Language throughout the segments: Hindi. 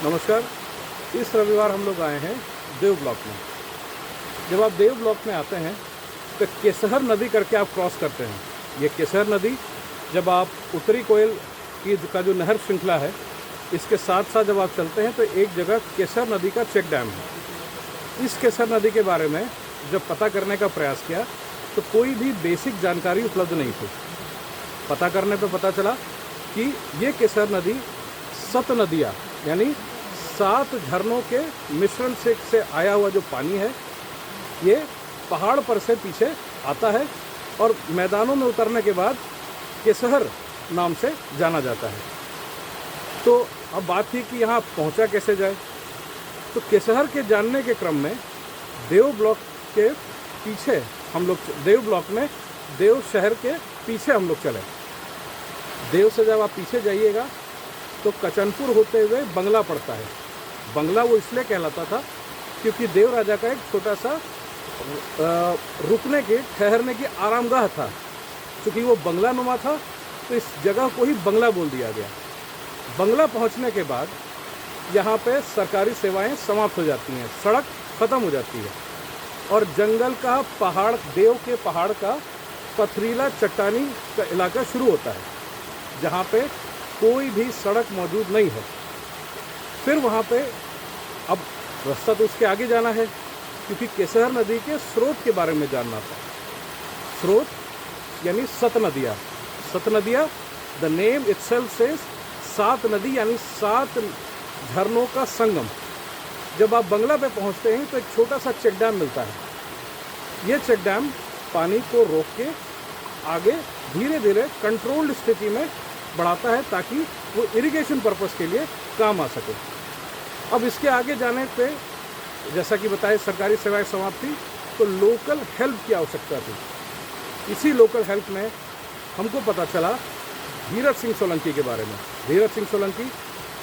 नमस्कार। इस रविवार हम लोग आए हैं देव ब्लॉक में। जब आप देव ब्लॉक में आते हैं तो केसहर नदी करके आप क्रॉस करते हैं। ये केसहर नदी जब आप उत्तरी कोयल की का जो नहर श्रृंखला है, इसके साथ साथ जब आप चलते हैं तो एक जगह केसहर नदी का चेक डैम है। इस केसहर नदी के बारे में जब पता करने का प्रयास किया तो कोई भी बेसिक जानकारी उपलब्ध नहीं थी। पता करने पे पता चला कि ये केसहर नदी सत नदियाँ यानी 7 झरनों के मिश्रण से आया हुआ जो पानी है, ये पहाड़ पर से पीछे आता है और मैदानों में उतरने के बाद केसहर नाम से जाना जाता है। तो अब बात थी कि यहाँ पहुँचा कैसे जाए। तो केसहर के जानने के क्रम में देव ब्लॉक के पीछे हम लोग, देव ब्लॉक में देव शहर के पीछे हम लोग चले। देव से जब आप पीछे जाइएगा तो कचनपुर होते हुए बंगला पड़ता है। बंगला वो इसलिए कहलाता था क्योंकि देव राजा का एक छोटा सा रुकने के, ठहरने की आरामगाह था। क्योंकि वो बंगला नुमा था तो इस जगह को ही बंगला बोल दिया गया। बंगला पहुंचने के बाद यहाँ पे सरकारी सेवाएं समाप्त हो जाती हैं, सड़क ख़त्म हो जाती है और जंगल का पहाड़, देव के पहाड़ का पथरीला चट्टानी का इलाका शुरू होता है जहाँ पे कोई भी सड़क मौजूद नहीं है। फिर वहाँ पे अब रास्ता तो उसके आगे जाना है क्योंकि केसहर नदी के स्रोत के बारे में जानना था। स्रोत यानी सत नदियाँ। सत नदियाँ, द नेम इटसेल्फ सेज 7 नदी यानी 7 झरनों का संगम। जब आप बंगला पे पहुँचते हैं तो एक छोटा सा चेक डैम मिलता है। ये चेक डैम पानी को रोक के आगे धीरे धीरे कंट्रोल्ड स्थिति में बढ़ाता है ताकि वो इरिगेशन पर्पस के लिए काम आ सके। अब इसके आगे जाने पे जैसा कि बताए सरकारी सेवाएं समाप्त थी तो लोकल हेल्प की आवश्यकता थी। इसी लोकल हेल्प में हमको पता चला धीरज सिंह सोलंकी के बारे में। धीरज सिंह सोलंकी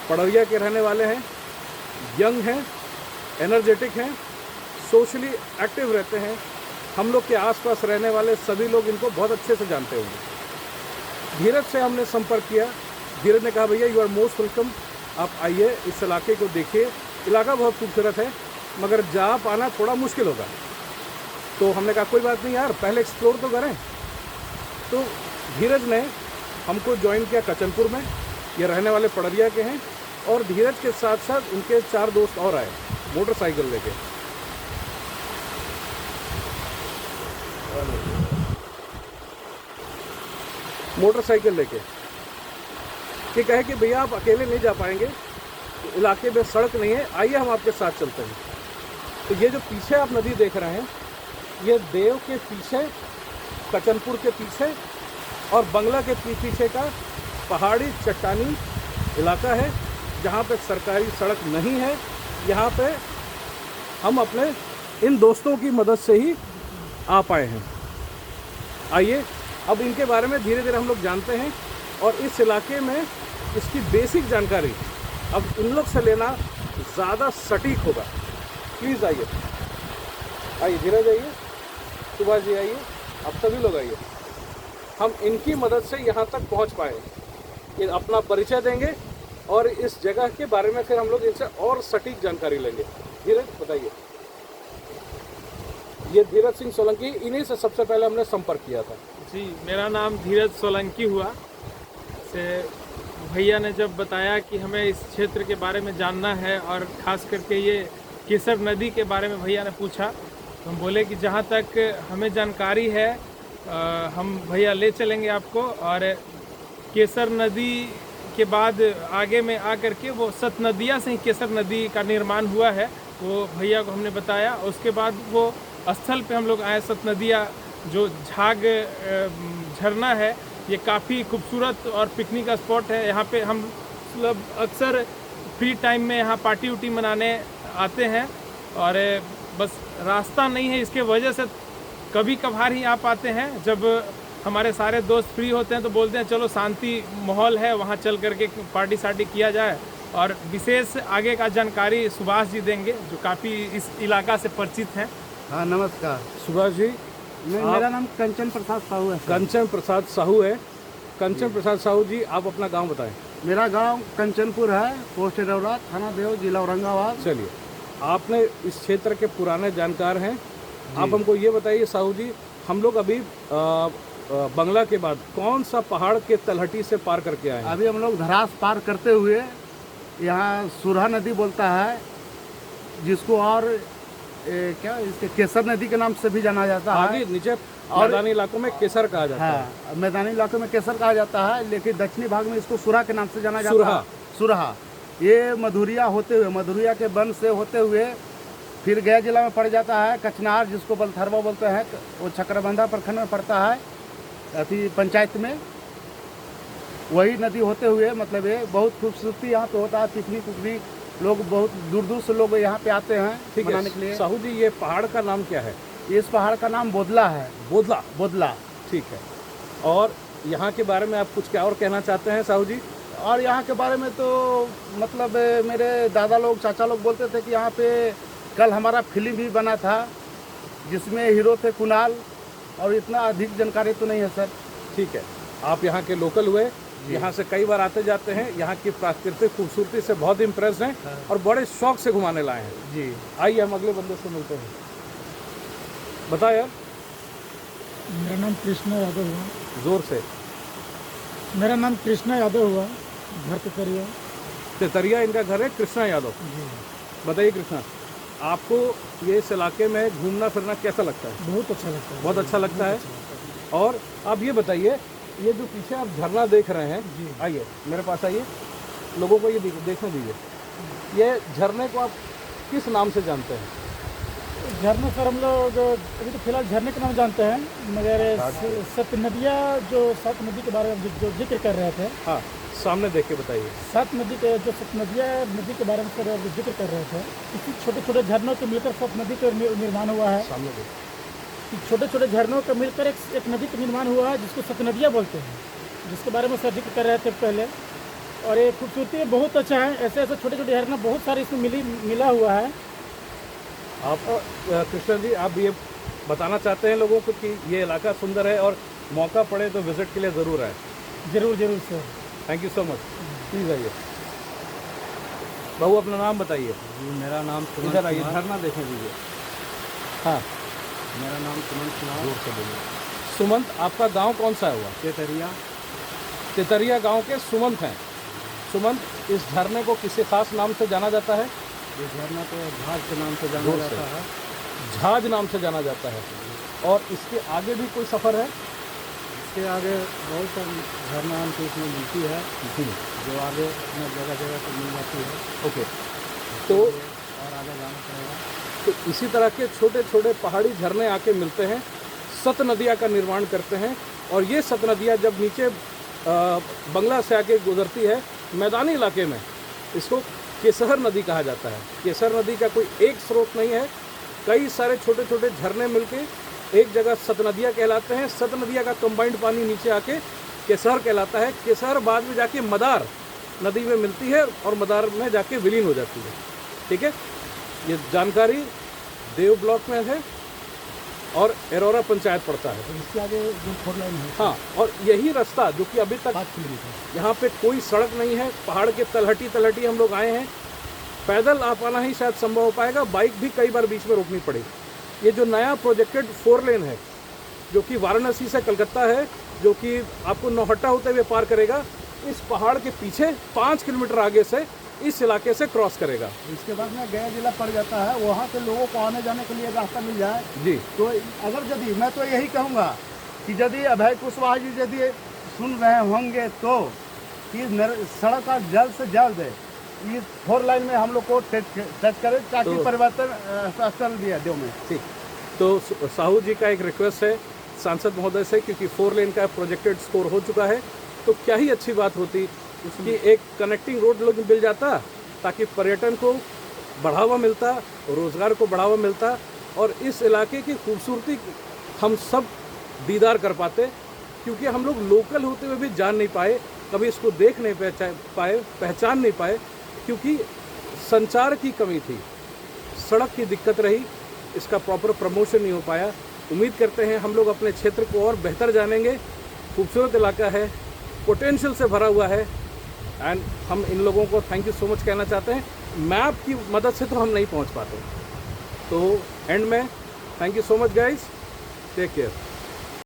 पड़रिया के रहने वाले हैं, यंग हैं, एनर्जेटिक हैं, सोशली एक्टिव रहते हैं। हम लोग के आसपास रहने वाले सभी लोग इनको बहुत अच्छे से जानते होंगे। धीरज से हमने संपर्क किया। धीरज ने कहा भैया यू आर मोस्ट वेलकम, आप आइए, इस इलाके को देखिए। इलाका बहुत खूबसूरत है मगर जा पाना थोड़ा मुश्किल होगा। तो हमने कहा कोई बात नहीं यार, पहले एक्सप्लोर तो करें। तो धीरज ने हमको ज्वाइन किया कचनपुर में। ये रहने वाले पड़रिया के हैं और धीरज के साथ साथ उनके 4 दोस्त और आए मोटरसाइकिल लेके। मोटरसाइकिल लेके ये कहे कि भैया आप अकेले नहीं जा पाएंगे, इलाके में सड़क नहीं है, आइए हम आपके साथ चलते हैं। तो ये जो पीछे आप नदी देख रहे हैं, ये देव के पीछे, कचनपुर के पीछे और बंगला के पीछे का पहाड़ी चट्टानी इलाका है जहाँ पे सरकारी सड़क नहीं है। यहाँ पे हम अपने इन दोस्तों की मदद से ही आ पाए हैं। आइए अब इनके बारे में धीरे धीरे हम लोग जानते हैं और इस इलाके में इसकी बेसिक जानकारी अब इन लोग से लेना ज़्यादा सटीक होगा। प्लीज़ आइए, आइए धीरज आइए, सुभाष जी आइए, अब सभी लोग आइए। हम इनकी मदद से यहाँ तक पहुँच पाए, ये अपना परिचय देंगे और इस जगह के बारे में फिर हम लोग इनसे और सटीक जानकारी लेंगे। धीरज बताइए। ये धीरज सिंह सोलंकी, इन्हीं से सबसे पहले हमने संपर्क किया था। जी, मेरा नाम धीरज सोलंकी हुआ। से भैया ने जब बताया कि हमें इस क्षेत्र के बारे में जानना है और ख़ास करके ये केसर नदी के बारे में भैया ने पूछा, तो हम बोले कि जहाँ तक हमें जानकारी है हम भैया ले चलेंगे आपको। और केसर नदी के बाद आगे में आकर के वो सत नदिया से ही केसर नदी का निर्माण हुआ है, वो भैया को हमने बताया। उसके बाद वो स्थल पे हम लोग आए, सत नदिया जो झाग झरना है, ये काफ़ी खूबसूरत और पिकनिक का स्पॉट है। यहाँ पे हम मतलब अक्सर फ्री टाइम में यहाँ पार्टी उटी मनाने आते हैं और बस रास्ता नहीं है, इसके वजह से कभी कभार ही आ पाते हैं। जब हमारे सारे दोस्त फ्री होते हैं तो बोलते हैं चलो शांति माहौल है, वहाँ चल करके पार्टी सार्टी किया जाए। और विशेष आगे का जानकारी सुभाष जी देंगे जो काफ़ी इस इलाका से परिचित हैं। हाँ नमस्कार सुभाष जी। मेरा नाम कंचन प्रसाद साहू है। कंचन प्रसाद साहू है। कंचन प्रसाद साहू जी, आप अपना गांव बताएं। मेरा गांव कंचनपुर है, पोस्ट एरौरा, थाना देव, जिला औरंगाबाद। चलिए, आपने इस क्षेत्र के पुराने जानकार हैं, आप हमको ये बताइए साहू जी, हम लोग अभी बंगला के बाद कौन सा पहाड़ के तलहटी से पार करके आए हैं? अभी हम लोग धरास पार करते हुए यहाँ सुरहा नदी बोलता है, जिसको और क्या इसके केसर नदी के नाम से भी जाना जाता है। आगे नीचे मैदानी इलाकों में केसर कहा जाता है। हाँ, मैदानी इलाकों में केसर कहा जाता है, लेकिन दक्षिणी भाग में इसको सुरहा के नाम से जाना जाता सुरहा। है। सुरहा ये मधुरिया होते हुए, मधुरिया के वन से होते हुए फिर गया जिला में पड़ जाता है। कचनार, जिसको बलथरवा बोलते हैं, वो चक्रबंधा प्रखंड में पड़ता है, अभी पंचायत में। वही नदी होते हुए मतलब ये बहुत खूबसूरती यहाँ पे होता है। पिकनिक उकनिक लोग बहुत दूर दूर से लोग यहाँ पे आते हैं ठीक मनाने है के लिए। साहू जी, ये पहाड़ का नाम क्या है? इस पहाड़ का नाम बोदला है। बोदला। बोदला। ठीक है, और यहाँ के बारे में आप कुछ क्या और कहना चाहते हैं साहू जी? और यहाँ के बारे में तो मतलब मेरे दादा लोग, चाचा लोग बोलते थे कि यहाँ पे कल हमारा फिल्म भी बना था, जिसमें हीरो थे कुणाल, और इतना अधिक जानकारी तो नहीं है सर। ठीक है, आप यहाँ के लोकल हुए, यहाँ से कई बार आते जाते हैं, यहाँ की प्राकृतिक खूबसूरती से बहुत इम्प्रेस हैं और बड़े शौक से घुमाने लाए हैं जी। आइए हम अगले बंदे से मिलते हैं। बताओ यार। मेरा नाम कृष्णा यादव हुआ। जोर से। मेरा नाम कृष्णा यादव हुआ, घर तेतरिया। तेतरिया इनका घर है, कृष्णा यादव। बताइए कृष्णा, आपको ये इस इलाके में घूमना फिरना कैसा लगता है? बहुत अच्छा लगता है। बहुत अच्छा लगता है। और आप ये बताइए, ये जो पीछे आप झरना देख रहे हैं, आइए मेरे पास आइए, लोगों को ये देखने दीजिए। ये झरने को आप किस नाम से जानते हैं? झरने सर हम लोग अभी तो फिलहाल झरने के नाम जानते हैं, मगर सतनदिया, जो सत नदी के बारे में जो जिक्र कर रहे थे। हाँ, सामने देख के बताइए। सत नदी के, जो सतनदिया नदी के बारे में सर जिक्र कर रहे थे, इसी छोटे छोटे झरनों के मिलकर सत नदी का निर्माण हुआ है। सामने देख। छोटे छोटे झरनों का मिलकर एक नदी का निर्माण हुआ है, जिसको सतनदिया बोलते हैं, जिसके बारे में सर जिक्र कर रहे थे पहले। और ये खूबसूरती बहुत अच्छा है। ऐसे ऐसे छोटे छोटे झरना बहुत सारे इसमें मिला हुआ है। आप कृष्ण जी, आप ये बताना चाहते हैं लोगों को कि ये इलाका सुंदर है और मौका पड़े तो विजिट के लिए ज़रूर आए? जरूर जरूर sir. Thank you so much. Please आइए। बहू, अपना नाम बताइए। जी, मेरा नाम इधर आइए, झरना देखने दीजिए। हाँ, मेरा नाम सुमंत कुमार। जोर से बोलिए। सुमंत, आपका गांव कौन सा हुआ? तेतरिया। तेतरिया गांव के सुमंत हैं। सुमंत, इस झरने को किसी खास नाम से जाना जाता है? ये झरना तो झाज के नाम से जाना जोर से। जाता है। झाज नाम से जाना जाता है। और इसके आगे भी कोई सफ़र है? इसके आगे बहुत सारी झरना हमको इसमें मिलती है, जो आगे अपना जगह जगह पर मिल जाती है। ओके, तो और आगे जाना पड़ेगा। तो इसी तरह के छोटे छोटे पहाड़ी झरने आके मिलते हैं, सत नदिया का निर्माण करते हैं। और ये सत नदियाँ जब नीचे बंगला से आके गुजरती है मैदानी इलाके में, इसको केसर नदी कहा जाता है। केसर नदी का कोई एक स्रोत नहीं है, कई सारे छोटे छोटे झरने मिलके एक जगह सतनदिया कहलाते हैं। सतनदिया का कंबाइंड पानी नीचे आके केसर कहलाता है। केसर बाद में जाके मदार नदी में मिलती है और मदार में जाके विलीन हो जाती है। ठीक है, ये जानकारी देव ब्लॉक में है और एरोरा पंचायत पड़ता है। इसके आगे जो 4 लाइन है, हाँ, और यही रास्ता जो कि अभी तक 5 किलोमीटर। यहाँ पे कोई सड़क नहीं है, पहाड़ के तलहटी हम लोग आए हैं। पैदल आ पाना ही शायद संभव हो पाएगा, बाइक भी कई बार बीच में रोकनी पड़ेगी। ये जो नया प्रोजेक्टेड 4 लेन है, जो कि वाराणसी से कलकत्ता है, जो कि आपको नौहट्टा होते हुए पार करेगा, इस पहाड़ के पीछे 5 किलोमीटर आगे से इस इलाके से क्रॉस करेगा। इसके बाद में गया जिला पड़ जाता है, वहाँ से लोगों को आने जाने के लिए रास्ता मिल जाए जी। तो अगर यदि मैं तो यही कहूँगा कि यदि अभय कुशवाहा जी यदि सुन रहे होंगे तो कि सड़क का जल्द से जल्द इस 4 लाइन में हम लोग को टच करें, ताकि परिवर्तन स्थल दिया देव में। ठीक, तो साहू जी का एक रिक्वेस्ट है सांसद महोदय से, क्योंकि 4 लेन का प्रोजेक्टेड स्कोर हो चुका है, तो क्या ही अच्छी बात होती उसकी एक कनेक्टिंग रोड लोग मिल जाता, ताकि पर्यटन को बढ़ावा मिलता, रोज़गार को बढ़ावा मिलता और इस इलाके की खूबसूरती हम सब दीदार कर पाते। क्योंकि हम लोग लोकल होते हुए भी जान नहीं पाए, कभी इसको देख नहीं पाए, पहचान नहीं पाए, क्योंकि संचार की कमी थी, सड़क की दिक्कत रही, इसका प्रॉपर प्रमोशन नहीं हो पाया। उम्मीद करते हैं हम लोग अपने क्षेत्र को और बेहतर जानेंगे। खूबसूरत इलाका है, पोटेंशियल से भरा हुआ है, एंड हम इन लोगों को थैंक यू सो मच कहना चाहते हैं। मैप की मदद से तो हम नहीं पहुंच पाते। तो एंड में thank you so much guys, take care.